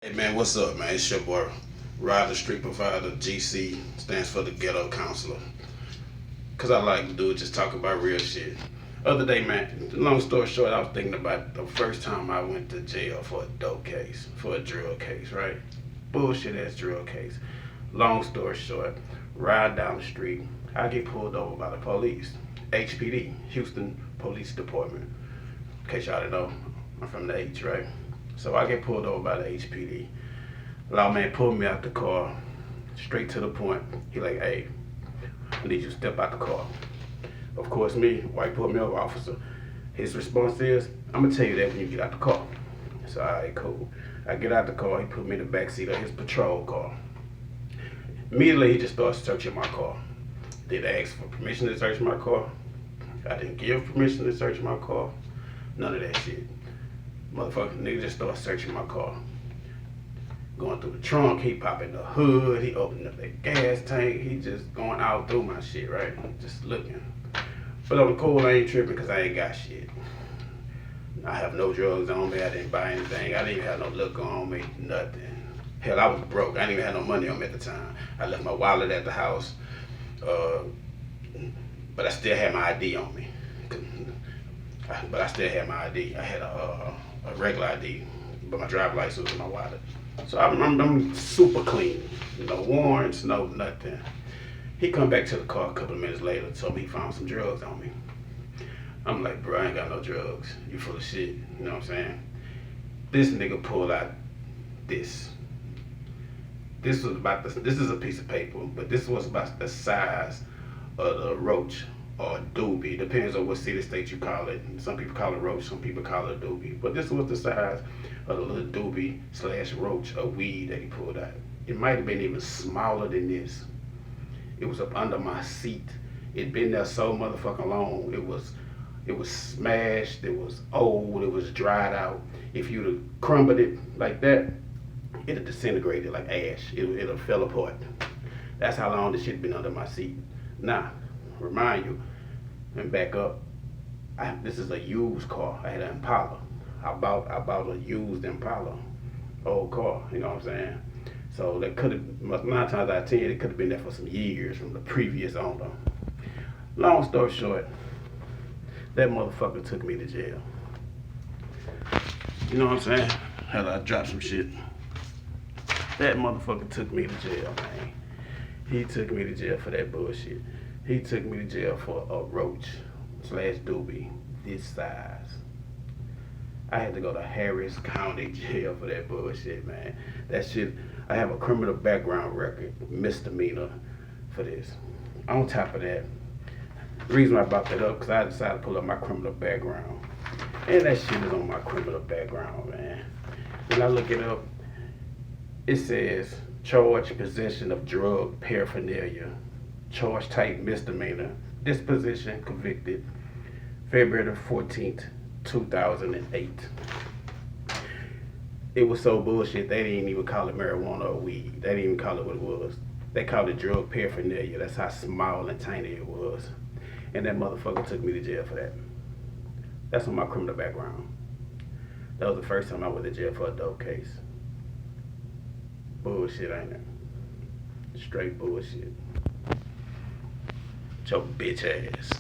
Hey man, what's up, man? It's your boy, Ryder Street Provider. GC stands for the Ghetto Counselor. Cause I like to do it, just talk about real shit. Other day, man, long story short, I was thinking about the first time I went to jail for a dope case, for a drill case, right? Bullshit ass drill case. Long story short, ride down the street, I get pulled over by the police. HPD, Houston Police Department. In case y'all didn't know, I'm from the H, right? So I get pulled over by the HPD. Lawman pulled me out the car, straight to the point. He like, hey, I need you to step out the car. Of course, me, white pulled me over officer. His response is, I'm gonna tell you that when you get out the car. So, all right, cool. I get out the car, he put me in the back seat of his patrol car. Immediately, he just started searching my car. Did I ask for permission to search my car? I didn't give permission to search my car. None of that shit. Motherfucking nigga just started searching my car. Going through the trunk, he popping the hood, he opening up that gas tank, he just going out through my shit, right? Just looking. But on the cool, I ain't tripping because I ain't got shit. I have no drugs on me, I didn't buy anything, I didn't even have no liquor on me, nothing. Hell, I was broke, I didn't even have no money on me at the time. I left my wallet at the house, but I still had my ID on me. But I still had my ID. I had a regular ID, but my driver's license was in my wallet. So I'm super clean. No warrants, no nothing. He come back to the car a couple of minutes later, told me he found some drugs on me. I'm like, bro, I ain't got no drugs. You full of shit. You know what I'm saying? This nigga pulled out this. This is a piece of paper, but this was about the size of the roach or doobie. Depends on what city state you call it. Some people call it roach, some people call it doobie. But this was the size of the little doobie / roach of weed that he pulled out. It might have been even smaller than this. It was up under my seat. It'd been there so motherfucking long. It was smashed, it was old, it was dried out. If you'd have crumbled it like that, it'd have disintegrated like ash. It'd have fell apart. That's how long this shit been under my seat. Now, remind you, and back up, this is a used car. I had an Impala. I bought a used Impala, old car, you know what I'm saying? So that could have, 9 times out of 10, it could have been there for some years from the previous owner. Long story short, that motherfucker took me to jail. You know what I'm saying? Had I dropped some shit. That motherfucker took me to jail, man. He took me to jail for that bullshit. He took me to jail for a roach / doobie this size. I had to go to Harris County Jail for that bullshit, man. That shit, I have a criminal background record, misdemeanor for this. On top of that, the reason I brought that up, because I decided to pull up my criminal background. And that shit is on my criminal background, man. When I look it up, it says, charge possession of drug paraphernalia. Charge type misdemeanor. Disposition convicted. February 14th, 2008. It was so bullshit, they didn't even call it marijuana or weed. They didn't even call it what it was. They called it drug paraphernalia. That's how small and tiny it was. And that motherfucker took me to jail for that. That's on my criminal background. That was the first time I went to jail for a dope case. Bullshit, ain't it? Straight bullshit. Your bitch ass.